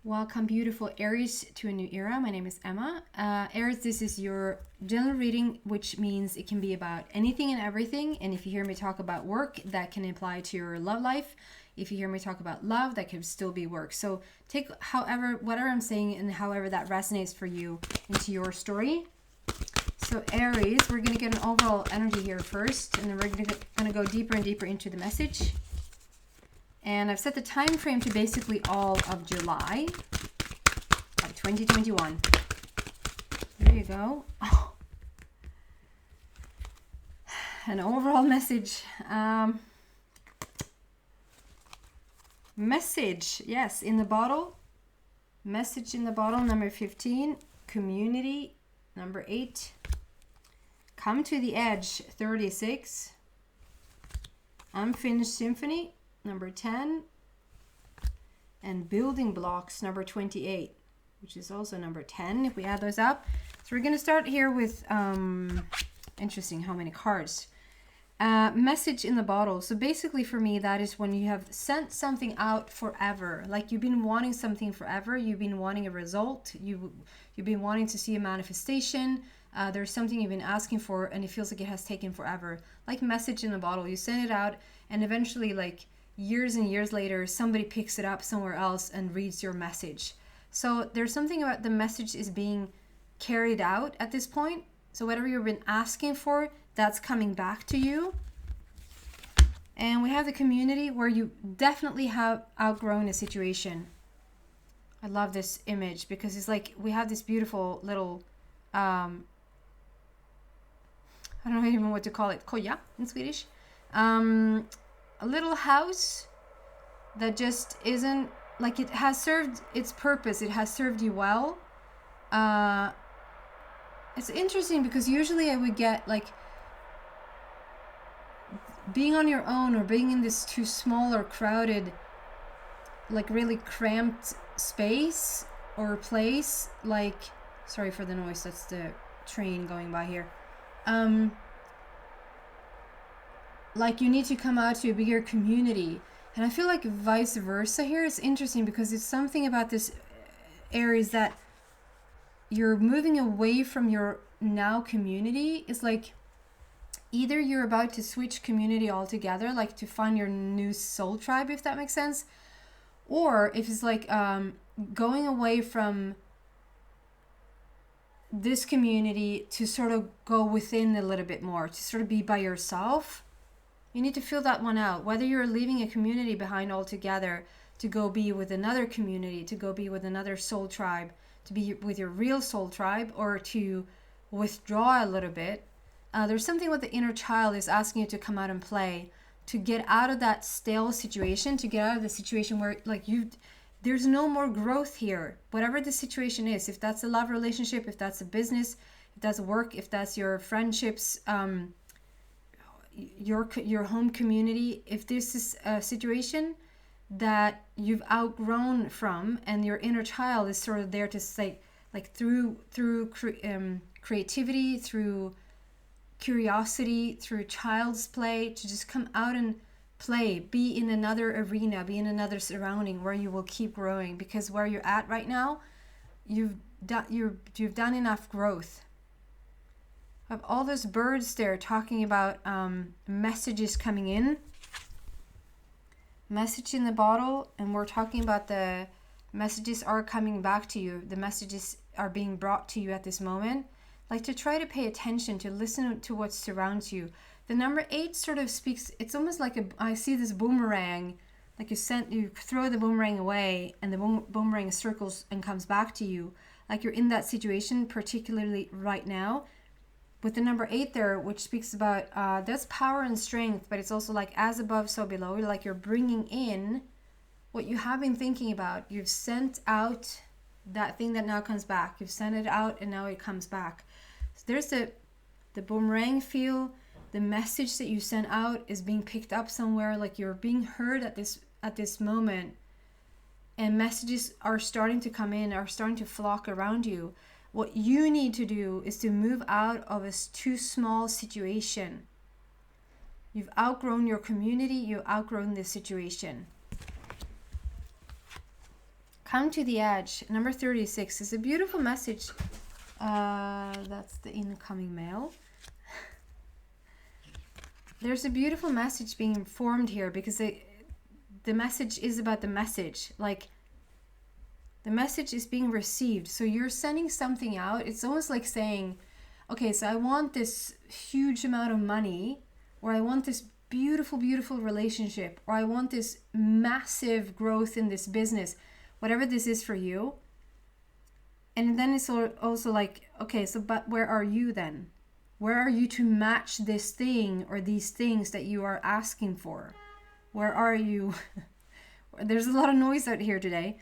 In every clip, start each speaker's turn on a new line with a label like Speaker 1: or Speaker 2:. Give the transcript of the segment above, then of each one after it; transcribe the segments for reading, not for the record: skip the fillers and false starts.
Speaker 1: Welcome, beautiful Aries, to a new era. My name is Emma. Aries, this is your general reading, which means it can be about anything and everything. And if you hear me talk about work, that can apply to your love life. If you hear me talk about love, that can still be work. So take whatever I'm saying and however that resonates for you into your story. So Aries, we're going to get an overall energy here first, and then we're going to go deeper and deeper into the message. And I've set the time frame to basically all of July of 2021. There you go. Oh. An overall message. Message, yes, in the bottle. Message in the bottle, number 15. Community, number 8. Come to the edge, 36. Unfinished symphony, number 10, and building blocks, number 28, which is also number 10 if we add those up. So we're going to start here with interesting how many cards. Message in the bottle. So basically for me, that is when you have sent something out forever, like you've been wanting something forever, you've been wanting a result, you've been wanting to see a manifestation. There's something you've been asking for and it feels like it has taken forever. Like message in a bottle, you send it out and eventually, like years and years later, somebody picks it up somewhere else and reads your message. So there's something about the message is being carried out at this point. So whatever you've been asking for, that's coming back to you. And we have the community where you definitely have outgrown a situation. I love this image because it's like we have this beautiful little I don't know even what to call it, koja in Swedish. A little house that just isn't, like, it has served its purpose. It has served you well. It's interesting because usually I would get like being on your own or being in this too small or crowded, like really cramped space or place. Like, sorry for the noise, that's the train going by here. Like you need to come out to a bigger community. And I feel like vice versa here. It's interesting because it's something about this Aries that you're moving away from your now community. It's like either you're about to switch community altogether, like to find your new soul tribe, if that makes sense. Or if it's like going away from this community to sort of go within a little bit more, to sort of be by yourself. You need to feel that one out, whether you're leaving a community behind altogether to go be with another community, to go be with another soul tribe, to be with your real soul tribe, or to withdraw a little bit. There's something with the inner child is asking you to come out and play, to get out of that stale situation, to get out of the situation where like there's no more growth here. Whatever the situation is, if that's a love relationship, if that's a business, if that's work, if that's your friendships, your home community, if this is a situation that you've outgrown from and your inner child is sort of there to say, like through creativity, through curiosity, through child's play, to just come out and play, be in another arena, be in another surrounding where you will keep growing, because where you're at right now, you've done enough growth. I have all those birds there talking about messages coming in. Message in the bottle, and we're talking about the messages are coming back to you. The messages are being brought to you at this moment. Like to try to pay attention, to listen to what surrounds you. The number 8 sort of speaks, it's almost like I see this boomerang, like you throw the boomerang away and the boomerang circles and comes back to you. Like you're in that situation, particularly right now. With the number 8 there, which speaks about that's power and strength, but it's also like as above, so below. Like you're bringing in what you have been thinking about. You've sent out that thing that now comes back. You've sent it out and now it comes back. So there's the boomerang feel. The message that you sent out is being picked up somewhere. Like you're being heard at this moment, and messages are starting to come in, are starting to flock around you. What you need to do is to move out of a too small situation. You've outgrown your community, you've outgrown this situation. Come to the edge. Number 36 is a beautiful message. That's the incoming mail. There's a beautiful message being formed here because the message is about the message. Like, the message is being received. So you're sending something out. It's almost like saying, okay, so I want this huge amount of money, or I want this beautiful, beautiful relationship, or I want this massive growth in this business, whatever this is for you. And then it's also like, okay, so but where are you then? Where are you to match this thing or these things that you are asking for? Where are you? There's a lot of noise out here today.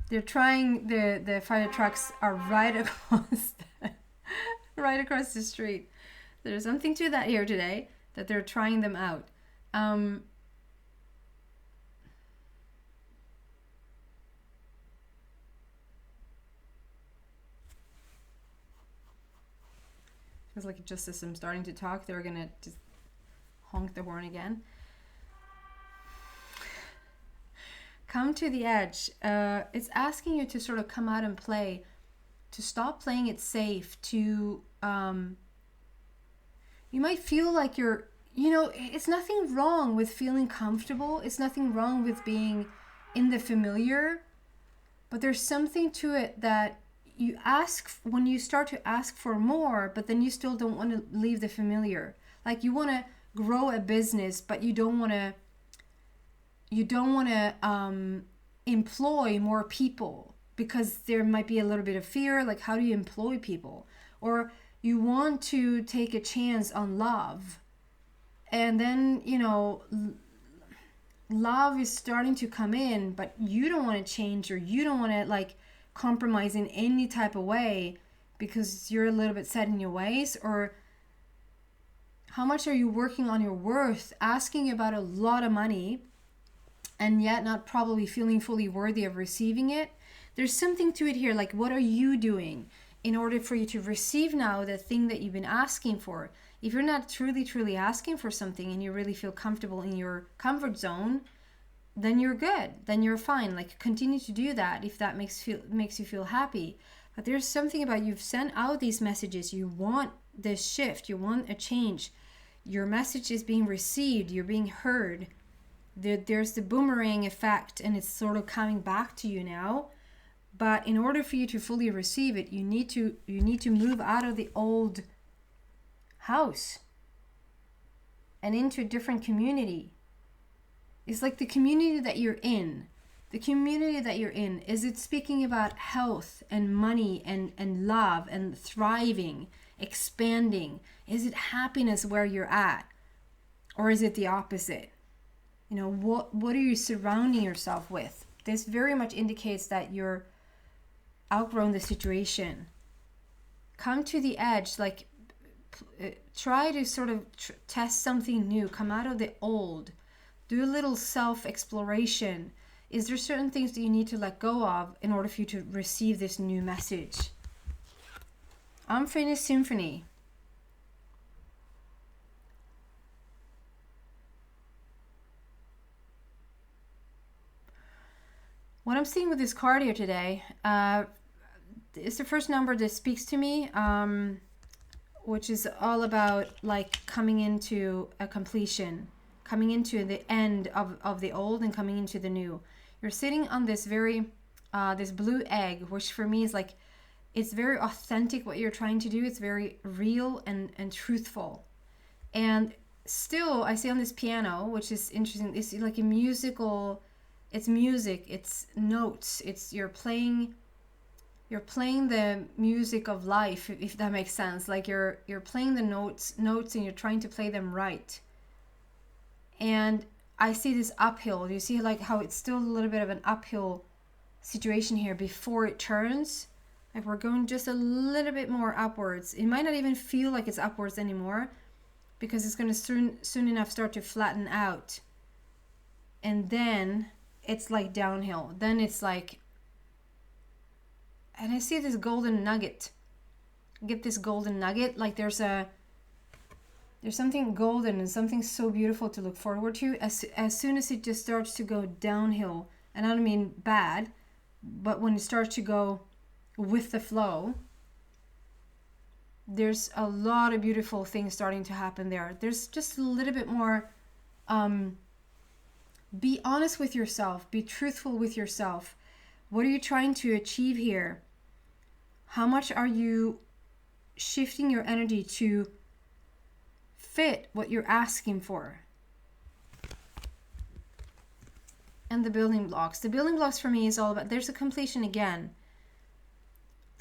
Speaker 1: They're trying, the fire trucks are right across right across the street. There's something to that here today, that they're trying them out. It's like just as I'm starting to talk, they're gonna just honk the horn again. Come to the edge. It's asking you to sort of come out and play, to stop playing it safe, to you might feel like it's nothing wrong with feeling comfortable. It's nothing wrong with being in the familiar, but there's something to it that you ask when you start to ask for more, but then you still don't want to leave the familiar. Like, you want to grow a business, but you don't want to employ more people because there might be a little bit of fear. Like, how do you employ people? Or you want to take a chance on love, and then love is starting to come in, but you don't want to change, or you don't want to like compromise in any type of way because you're a little bit set in your ways. Or how much are you working on your worth, asking about a lot of money, and yet not probably feeling fully worthy of receiving it? There's something to it here. Like, what are you doing in order for you to receive now the thing that you've been asking for? If you're not truly asking for something and you really feel comfortable in your comfort zone, then you're good. Then you're fine. Like, continue to do that if that makes you feel happy. But there's something about, you've sent out these messages. You want this shift. You want a change. Your message is being received. You're being heard. There's the boomerang effect, and it's sort of coming back to you now. But in order for you to fully receive it, you need to move out of the old house and into a different community. It's like the community that you're in. The community that you're in, is it speaking about health and money and love and thriving, expanding? Is it happiness where you're at? Or is it the opposite? What are you surrounding yourself with? This very much indicates that you're outgrown the situation. Come to the edge, like try to sort of test something new. Come out of the old. Do a little self-exploration. Is there certain things that you need to let go of in order for you to receive this new message? Unfinished symphony. What I'm seeing with this card here today, it's the first number that speaks to me, which is all about like coming into a completion, coming into the end of the old and coming into the new. You're sitting on this very, this blue egg, which for me is like, it's very authentic what you're trying to do. It's very real and truthful. And still, I see on this piano, which is interesting, it's like a musical, it's music, it's notes, it's you're playing the music of life, if that makes sense. Like you're playing the notes and you're trying to play them right. And I see this uphill. You see like how it's still a little bit of an uphill situation here before it turns. Like we're going just a little bit more upwards. It might not even feel like it's upwards anymore because it's going to soon enough start to flatten out. And then it's like downhill. Then it's like, and I see this golden nugget. Get this golden nugget. Like there's something golden and something so beautiful to look forward to. As soon as it just starts to go downhill, and I don't mean bad, but when it starts to go with the flow, there's a lot of beautiful things starting to happen there. There's just a little bit more, be honest with yourself, be truthful with yourself. What are you trying to achieve here? How much are you shifting your energy to fit what you're asking for? And the building blocks. The building blocks for me is all about, there's a completion again.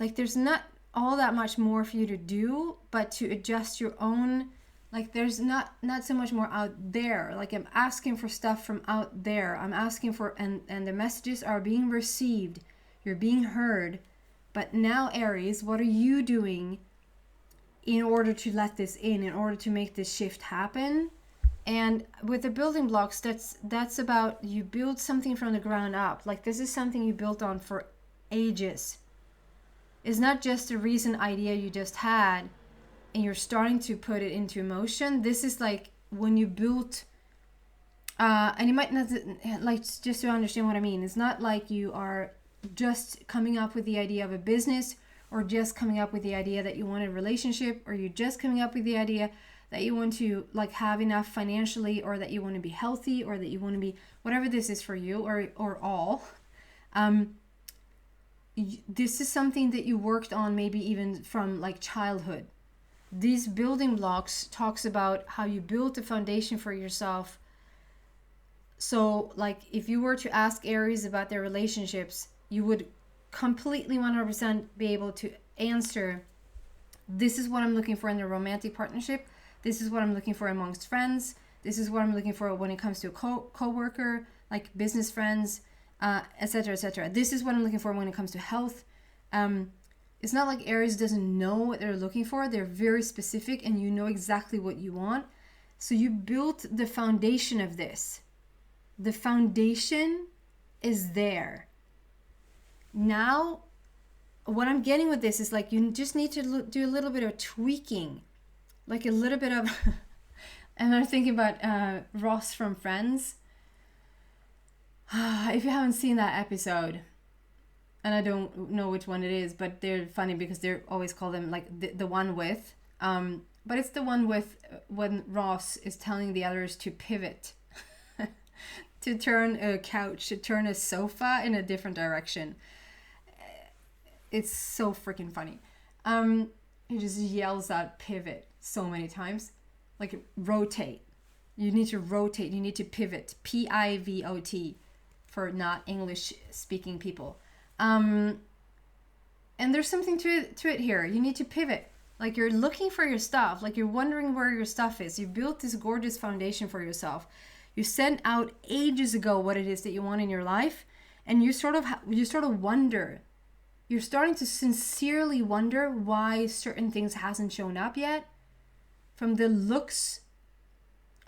Speaker 1: Like there's not all that much more for you to do, but to adjust your own, like there's not so much more out there. Like I'm asking for stuff from out there. I'm asking for, and the messages are being received. You're being heard. But now, Aries, what are you doing in order to let this in order to make this shift happen? And with the building blocks, that's about, you build something from the ground up. Like this is something you built on for ages. It's not just a recent idea you just had and you're starting to put it into motion. This is like when you built, and you might not, like, just to understand what I mean, it's not like you are just coming up with the idea of a business, or just coming up with the idea that you want a relationship, or you're just coming up with the idea that you want to like have enough financially, or that you want to be healthy, or that you want to be whatever this is for you, or all. This is something that you worked on maybe even from like childhood. These building blocks talks about how you built a foundation for yourself. So like if you were to ask Aries about their relationships, you would completely 100% be able to answer, this is what I'm looking for in a romantic partnership. This is what I'm looking for amongst friends. This is what I'm looking for when it comes to a co-worker, like business friends, etc., etc. This is what I'm looking for when it comes to health. It's not like Aries doesn't know what they're looking for. They're very specific, and you know exactly what you want. So you built the foundation of this. The foundation is there. Now, what I'm getting with this is like you just need to do a little bit of tweaking, like a little bit of, and I'm thinking about Ross from Friends. If you haven't seen that episode, and I don't know which one it is, but they're funny because they always call them like the one with, but it's the one with when Ross is telling the others to pivot, to turn a couch, to turn a sofa in a different direction. It's so freaking funny. He just yells out pivot so many times. Like rotate. You need to rotate. You need to pivot. Pivot for not English speaking people. And there's something to it here. You need to pivot. Like you're looking for your stuff. Like you're wondering where your stuff is. You built this gorgeous foundation for yourself. You sent out ages ago what it is that you want in your life. And you sort of wonder. You're starting to sincerely wonder why certain things hasn't shown up yet. From the looks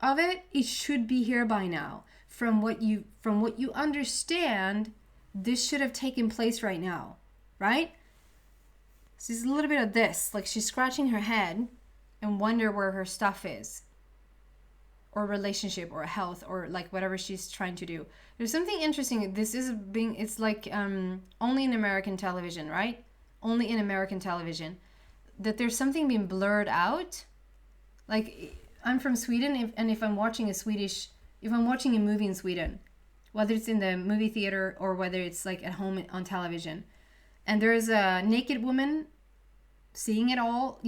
Speaker 1: of it, it should be here by now. From what you understand, this should have taken place right now, right? So there's a little bit of this, like she's scratching her head and wonder where her stuff is, or relationship, or health, or like whatever she's trying to do. There's something interesting. It's like only in American television, right? Only in American television, that there's something being blurred out. Like I'm from Sweden, and if I'm watching a movie in Sweden, whether it's in the movie theater or whether it's like at home on television, and there's a naked woman seeing it all,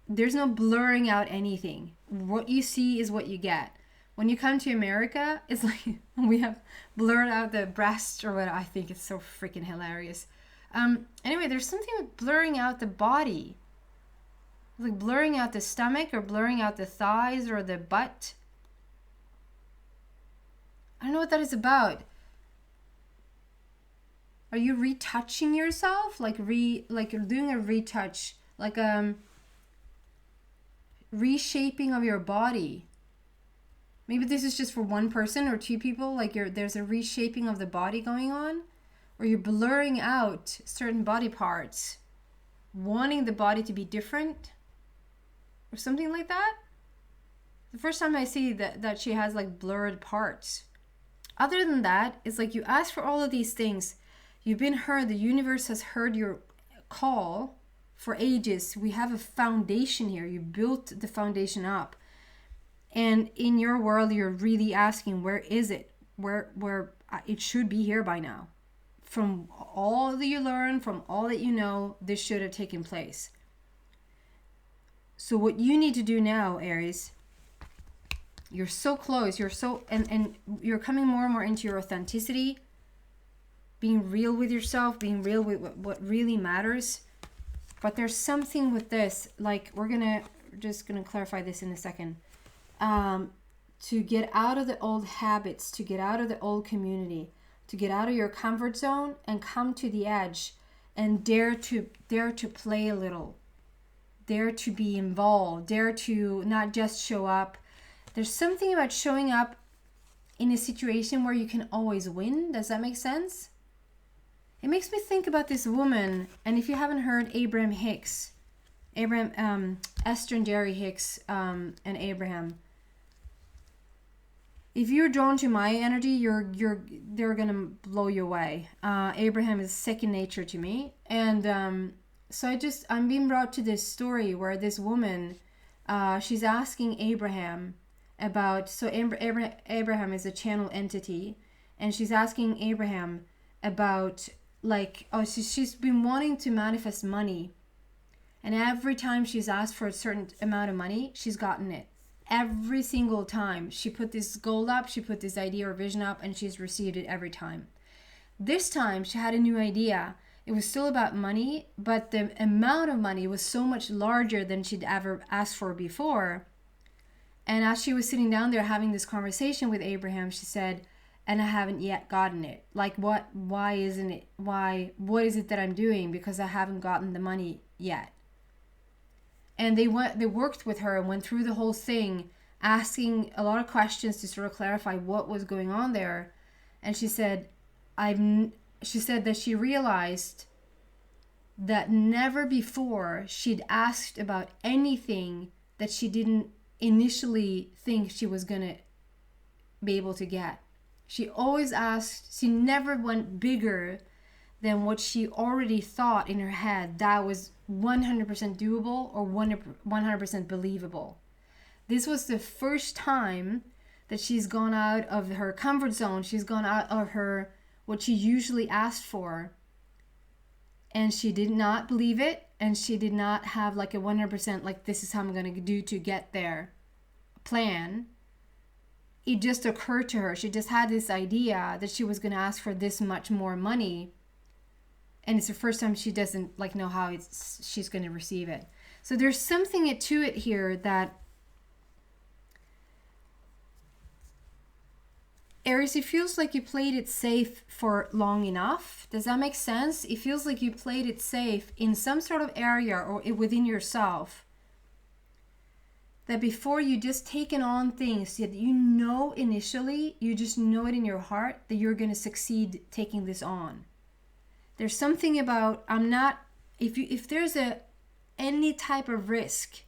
Speaker 1: there's no blurring out anything. What you see is what you get. When you come to America, it's like we have blurred out the breast or what. I think it's so freaking hilarious. Anyway, there's something with blurring out the body. Like blurring out the stomach, or blurring out the thighs or the butt. I don't know what that is about. Are you retouching yourself? Like doing a retouch, like reshaping of your body. Maybe this is just for one person or two people, like there's a reshaping of the body going on, or you're blurring out certain body parts, wanting the body to be different, or something like that. The first time I see that she has like blurred parts. Other than that, it's like you ask for all of these things. You've been heard. The universe has heard your call for ages. We have a foundation here. You built the foundation up. And in your world, you're really asking, where is it? Where it should be here by now. From all that you learn, from all that you know, this should have taken place. So what you need to do now, Aries, you're so close, you're so, and you're coming more and more into your authenticity, being real with yourself, being real with what really matters. But there's something with this, like we're just gonna clarify this in a second. To get out of the old habits, to get out of the old community, to get out of your comfort zone and come to the edge and dare to play a little, dare to be involved, dare to not just show up. There's something about showing up in a situation where you can always win. Does that make sense? It makes me think about this woman, and if you haven't heard Esther and Jerry Hicks, and Abraham. If you're drawn to my energy, they're gonna blow you away. Abraham is second nature to me, and so I'm being brought to this story where this woman, she's asking Abraham about. So Abraham is a channel entity, and she's asking Abraham about she's been wanting to manifest money, and every time she's asked for a certain amount of money, she's gotten it. Every single time she put this goal up, she put this idea or vision up, and she's received it every time. This time she had a new idea. It was still about money, but the amount of money was so much larger than she'd ever asked for before. And as she was sitting down there having this conversation with Abraham, she said, and I haven't yet gotten it. Like, why isn't it? What is it that I'm doing? Because I haven't gotten the money yet. And they worked with her and went through the whole thing, asking a lot of questions to sort of clarify what was going on there. And she said that she realized that never before she'd asked about anything that she didn't initially think she was going to be able to get. She always asked, she never went bigger than what she already thought in her head that was 100% doable or 100% believable. This was the first time that she's gone out of her comfort zone. She's gone out of her, what she usually asked for. And she did not believe it. And she did not have like a 100% like, this is how I'm going to do to get there plan. It just occurred to her. She just had this idea that she was going to ask for this much more money. And it's the first time she doesn't like know how she's going to receive it. So there's something to it here that Aries, it feels like you played it safe for long enough. Does that make sense? It feels like you played it safe in some sort of area or within yourself. That before you just taken on things that you know initially, you just know it in your heart that you're going to succeed taking this on. There's something about, if there's any type of risk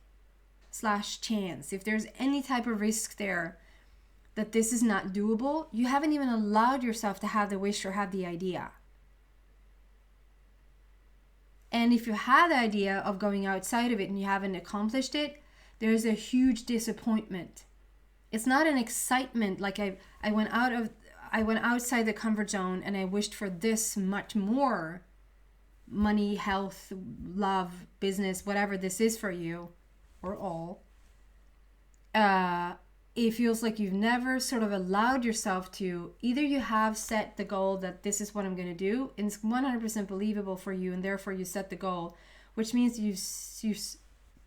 Speaker 1: / chance, if there's any type of risk there that this is not doable, you haven't even allowed yourself to have the wish or have the idea. And if you had the idea of going outside of it and you haven't accomplished it, there's a huge disappointment. It's not an excitement like I went outside the comfort zone and I wished for this much more money, health, love, business, whatever this is for you or all. It feels like you've never sort of allowed yourself to, either you have set the goal that this is what I'm going to do and it's 100% believable for you and therefore you set the goal, which means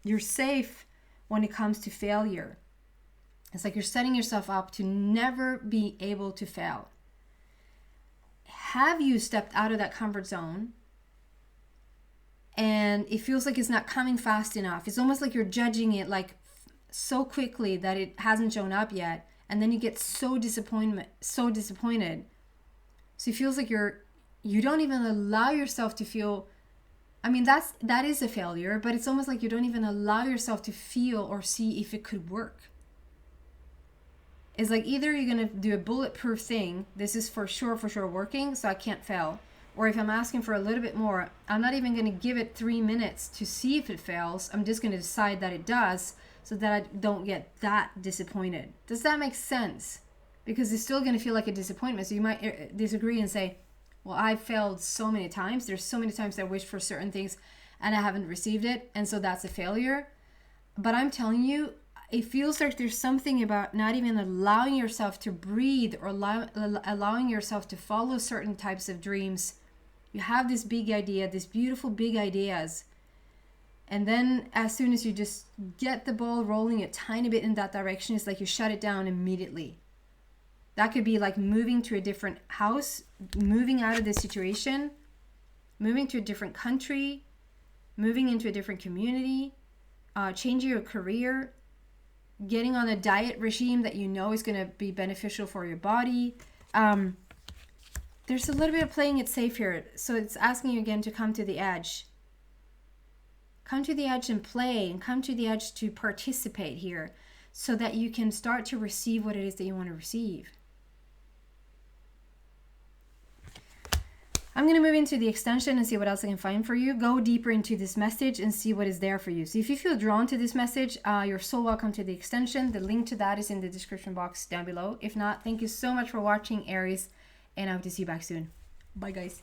Speaker 1: you're safe when it comes to failure. It's like you're setting yourself up to never be able to fail. Have you stepped out of that comfort zone and it feels like it's not coming fast enough? It's almost like you're judging it like so quickly that it hasn't shown up yet, and then you get so disappointed. So it feels like you don't even allow yourself to feel. I mean, that is a failure, but it's almost like you don't even allow yourself to feel or see if it could work. It's like either you're going to do a bulletproof thing. This is for sure working, so I can't fail. Or if I'm asking for a little bit more, I'm not even going to give it 3 minutes to see if it fails. I'm just going to decide that it does so that I don't get that disappointed. Does that make sense? Because it's still going to feel like a disappointment. So you might disagree and say, well, I've failed so many times. There's so many times I wished for certain things and I haven't received it. And so that's a failure. But I'm telling you, it feels like there's something about not even allowing yourself to breathe or allowing yourself to follow certain types of dreams. You have this big idea, these beautiful big ideas. And then as soon as you just get the ball rolling a tiny bit in that direction, it's like you shut it down immediately. That could be like moving to a different house, moving out of this situation, moving to a different country, moving into a different community, changing your career, getting on a diet regime that you know is going to be beneficial for your body. There's a little bit of playing it safe here. So it's asking you again to come to the edge. Come to the edge and play, and come to the edge to participate here so that you can start to receive what it is that you want to receive. I'm going to move into the extension and see what else I can find for you. Go deeper into this message and see what is there for you. So if you feel drawn to this message, you're so welcome to the extension. The link to that is in the description box down below. If not, thank you so much for watching, Aries, and I hope to see you back soon. Bye, guys.